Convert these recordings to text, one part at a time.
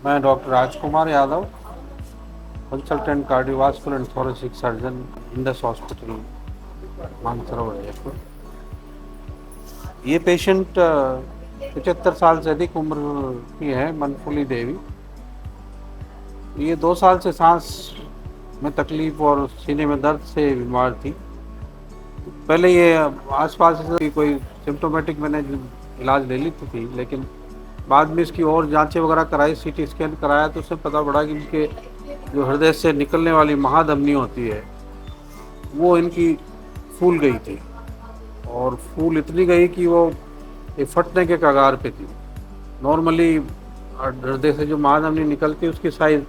मैं doctor Rajkumar Yadav, consultant cardiovascular and thoracic surgeon, Indus hospital, Mansarovar, Jaipur. ये patient 75 साल से अधिक उम्र की है, मनफुली देवी। ये 2 साल से सांस में तकलीफ और सीने में दर्द से बीमार थी। पहले ये आसपास से कोई सिम्टोमेटिक मैंने इलाज ले ली थी, लेकिन बाद में इसकी और जांचें वगैरह कराई, सीटी स्कैन कराया, तो उससे पता पड़ा कि इनके जो हृदय से निकलने वाली महाधमनी होती है वो इनकी फूल गई थी, और फूल इतनी गई कि वो ये फटने के कगार पे थी। नॉर्मली हृदय से जो महाधमनी निकलती है उसकी साइज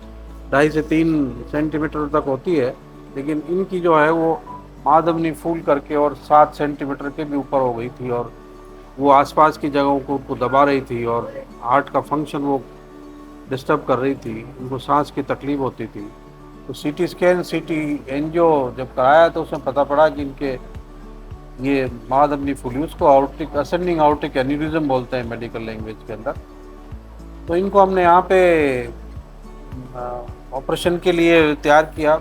2.5 से 3 सेंटीमीटर तक होती है, लेकिन इनकी जो है वो महाधमनी फूल करके और 7 सेंटीमीटर के भी ऊपर हो गई थी, और वो आसपास की जगहों को दबा रही थी और हार्ट का फंक्शन वो डिस्टर्ब कर रही थी, उनको सांस की तकलीफ होती थी। तो सीटी स्कैन, सीटी एंजियो जब कराया तो उसमें पता पड़ा कि इनके ये महाधमनी फूली, उसको आउटिक असेंडिंग आउटिक एन्यूरिज्म बोलते हैं मेडिकल लैंग्वेज के अंदर। तो इनको हमने यहाँ पे ऑपरेशन के लिए तैयार किया।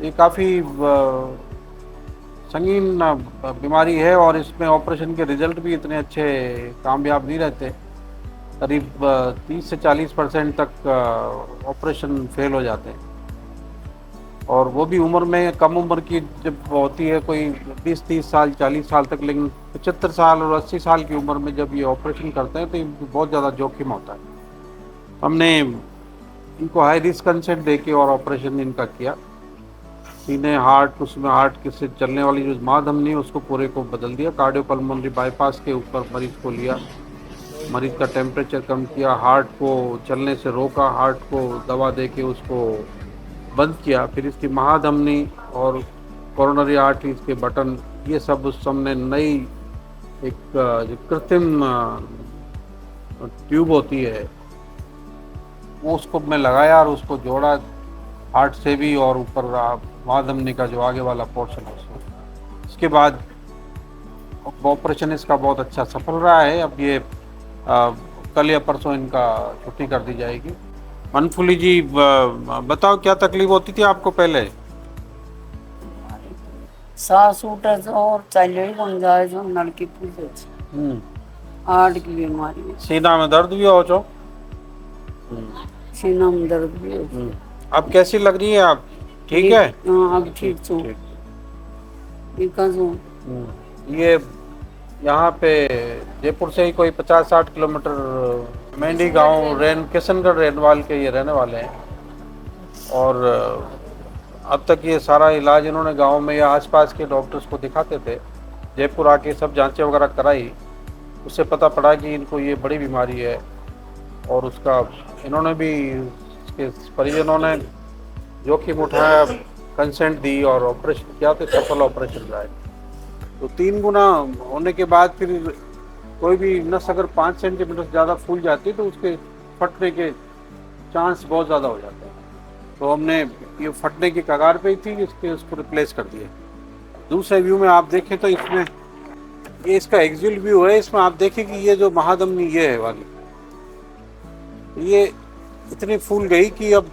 ये काफ़ी संगीन बीमारी है, और इसमें ऑपरेशन के रिजल्ट भी इतने अच्छे कामयाब नहीं रहते। करीब 30 से 40% तक ऑपरेशन फेल हो जाते हैं, और वो भी उम्र में कम उम्र की जब होती है, कोई 20-30 साल 40 साल तक, लेकिन 75 साल और 80 साल की उम्र में जब ये ऑपरेशन करते हैं तो इनको बहुत ज़्यादा जोखिम होता है। हमने इनको हाई रिस्क कंसेंट दे के और ऑपरेशन इनका किया। सीने, हार्ट, उसमें हार्ट के से चलने वाली जो महाधमनी है उसको पूरे को बदल दिया, कार्डियोपल्मोनरी बाईपास के ऊपर मरीज को लिया, मरीज का टेम्परेचर कम किया, हार्ट को चलने से रोका, हार्ट को दवा दे के उसको बंद किया। फिर इसकी महाधमनी और कोरोनरी आर्टरीज के बटन, ये सब उस हमने नई एक जो कृत्रिम ट्यूब होती है वो उसको मैं लगाया और उसको जोड़ा हार्ट से भी, और ऊपर महाधमनी का जो आगे वाला पोर्शन है उसको। इसके बाद ऑपरेशन इसका बहुत अच्छा सफल रहा है। अब ये कल या परसों इनका छुट्टी कर दी जाएगी। मनफुली जी, बताओ क्या तकलीफ होती थी आपको पहले? सांस उठे से और चले बन जाए जो नलकी पूछे हार्ट की बीमारी है। सीना में दर्द भी हो जो? सीना में दर्द भी है। अब कैसी लग रही है आप? ठीक है? हाँ, अब ठीक छू। ये यहाँ पे जयपुर से ही कोई 50-60 किलोमीटर मेंढी गांव, किशनगढ़ रेनवाल के ये रहने वाले हैं, और अब तक ये सारा इलाज इन्होंने गांव में या आसपास के डॉक्टर्स को दिखाते थे। जयपुर आके सब जांचें वगैरह कराई, उससे पता पड़ा कि इनको ये बड़ी बीमारी है, और उसका इन्होंने भी, इसके परिजनों ने जोखिम उठाया, कंसेंट दी और ऑपरेशन किया, तो सफल ऑपरेशन रहा है। तो 3 गुना होने के बाद फिर कोई भी नस अगर 5 सेंटीमीटर से ज़्यादा फूल जाती है तो उसके फटने के चांस बहुत ज़्यादा हो जाते हैं। तो हमने ये फटने की कगार पे ही थी, उसको रिप्लेस कर दिया। दूसरे व्यू में आप देखें तो इसमें ये इसका एक्सियल व्यू है, इसमें आप देखें कि ये जो महाधमनी ये है वाली, ये इतनी फूल गई कि अब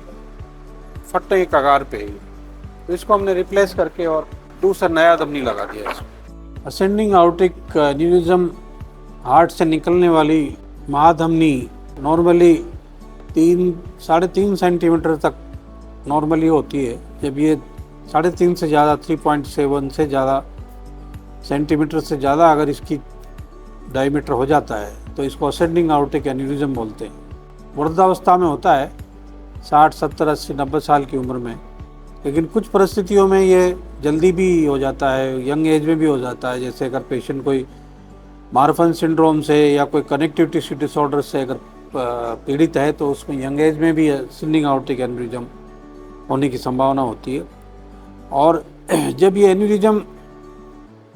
फटने की कगार पे है। तो इसको हमने रिप्लेस करके और दूसरा नया धमनी लगा दिया इसमें। असेंडिंग आउटिक एन्यूरिज्म, हार्ट से निकलने वाली महाधमनी नॉर्मली 3-3.5 सेंटीमीटर तक नॉर्मली होती है। जब ये 3.5 से ज़्यादा, 3.7 से ज़्यादा सेंटीमीटर से ज़्यादा अगर इसकी डायमीटर हो जाता है तो इसको असेंडिंग आउटिक एन्यूरिज्म बोलते हैं। वृद्धावस्था में होता है, 60, 70, 80, 90 साल की उम्र में, लेकिन कुछ परिस्थितियों में ये जल्दी भी हो जाता है, यंग एज में भी हो जाता है। जैसे अगर पेशेंट कोई मार्फन सिंड्रोम से या कोई कनेक्टिव टिश्यू डिसऑर्डर से अगर पीड़ित है तो उसमें यंग एज में भी असेंडिंग आउटिक एन्यूरिज्म होने की संभावना होती है। और जब ये एन्यूरिज्म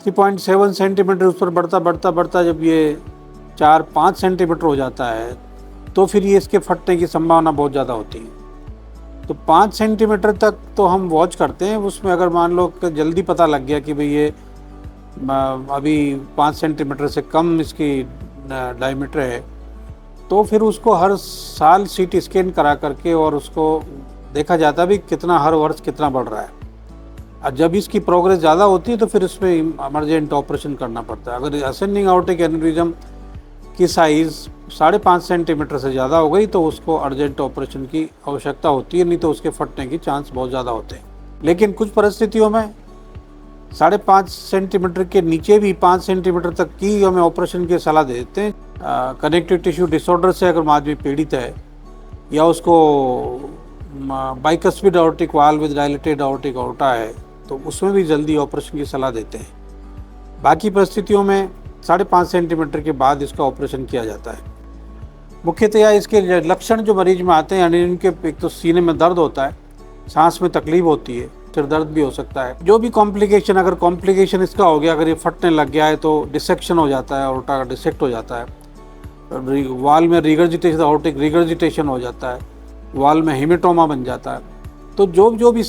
3.7 सेंटीमीटर उस पर बढ़ता जब ये 4-5 सेंटीमीटर हो जाता है तो फिर ये इसके फटने की संभावना बहुत ज़्यादा होती है। तो 5 सेंटीमीटर तक तो हम वॉच करते हैं, उसमें अगर मान लो कि जल्दी पता लग गया कि भाई ये अभी 5 सेंटीमीटर से कम इसकी डायमीटर है, तो फिर उसको हर साल सीटी स्कैन करा करके और उसको देखा जाता है भी कितना हर वर्ष कितना बढ़ रहा है। और जब इसकी प्रोग्रेस ज़्यादा होती है तो फिर उसमें इमरजेंट ऑपरेशन करना पड़ता है। अगर असेंडिंग आउटिक एन्यूरिज्म की साइज़ 5.5 सेंटीमीटर से ज़्यादा हो गई तो उसको अर्जेंट ऑपरेशन की आवश्यकता होती है, नहीं तो उसके फटने की चांस बहुत ज़्यादा होते हैं। लेकिन कुछ परिस्थितियों में 5.5 सेंटीमीटर के नीचे भी 5 सेंटीमीटर तक की हमें ऑपरेशन की सलाह दे देते हैं। कनेक्टिव टिश्यू डिसऑर्डर से अगर आदमी पीड़ित है या उसको bicuspid आउटिक valve with dilated आउटिक outta है तो उसमें भी जल्दी ऑपरेशन की सलाह देते हैं। बाकी परिस्थितियों में 5.5 सेंटीमीटर के बाद इसका ऑपरेशन किया जाता है। मुख्यतया इसके लक्षण जो मरीज में आते हैं यानी इनके एक तो सीने में दर्द होता है, सांस में तकलीफ होती है, सिर दर्द भी हो सकता है। जो भी कॉम्प्लिकेशन, अगर कॉम्प्लिकेशन इसका हो गया, अगर ये फटने लग गया है तो डिसेक्शन हो जाता है, आउटा का डिसेक्ट हो जाता है, वाल में रिगर्जिटेशन, आउटिक रिगर्जिटेशन हो जाता है, वाल में हेमेटोमा बन जाता है। तो जो भी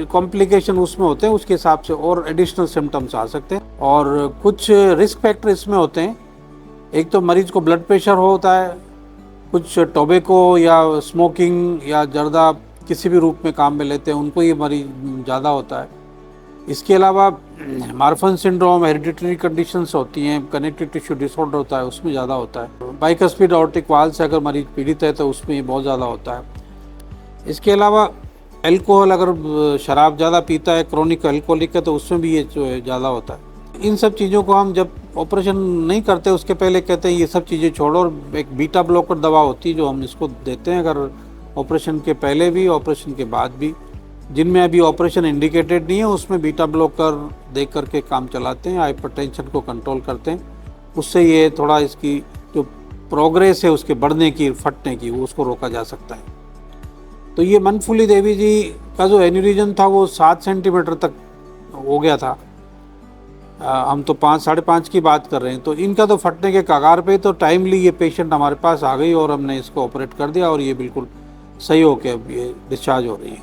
कॉम्प्लिकेशन उसमें होते हैं उसके हिसाब से और एडिशनल सिम्टम्स आ सकते हैं। और कुछ रिस्क फैक्टर इसमें होते हैं। एक तो मरीज को ब्लड प्रेशर होता है, कुछ टोबैको या स्मोकिंग या जर्दा किसी भी रूप में काम में लेते हैं उनको ये मरीज ज़्यादा होता है। इसके अलावा मार्फन सिंड्रोम, हेरिडिटरी कंडीशंस होती हैं, कनेक्टिव टिश्यू डिसऑर्डर होता है उसमें ज़्यादा होता है। बाइकस्पिड आउटिक वाल्व से अगर मरीज पीड़ित है तो उसमें ये बहुत ज़्यादा होता है। इसके अलावा अल्कोहल, अगर शराब ज़्यादा पीता है, क्रोनिक अल्कोहलिक है तो उसमें भी ये जो है ज़्यादा होता है। इन सब चीज़ों को हम जब ऑपरेशन नहीं करते उसके पहले कहते हैं ये सब चीज़ें छोड़ो, और एक बीटा ब्लॉकर दवा होती है जो हम इसको देते हैं अगर ऑपरेशन के पहले भी ऑपरेशन के बाद भी। जिनमें अभी ऑपरेशन इंडिकेटेड नहीं है उसमें बीटा ब्लॉकर दे करके काम चलाते हैं, हाइपरटेंशन को कंट्रोल करते हैं। उससे ये थोड़ा इसकी जो प्रोग्रेस है उसके बढ़ने की, फटने की, वो उसको रोका जा सकता है। तो ये मनफूली देवी जी का जो एन्यूरिज्म था वो 7 सेंटीमीटर तक हो गया था। हम तो 5-5.5 की बात कर रहे हैं। तो इनका तो फटने के कगार पे, तो टाइमली ये पेशेंट हमारे पास आ गई और हमने इसको ऑपरेट कर दिया और ये बिल्कुल सही होकर अब ये डिस्चार्ज हो रही है।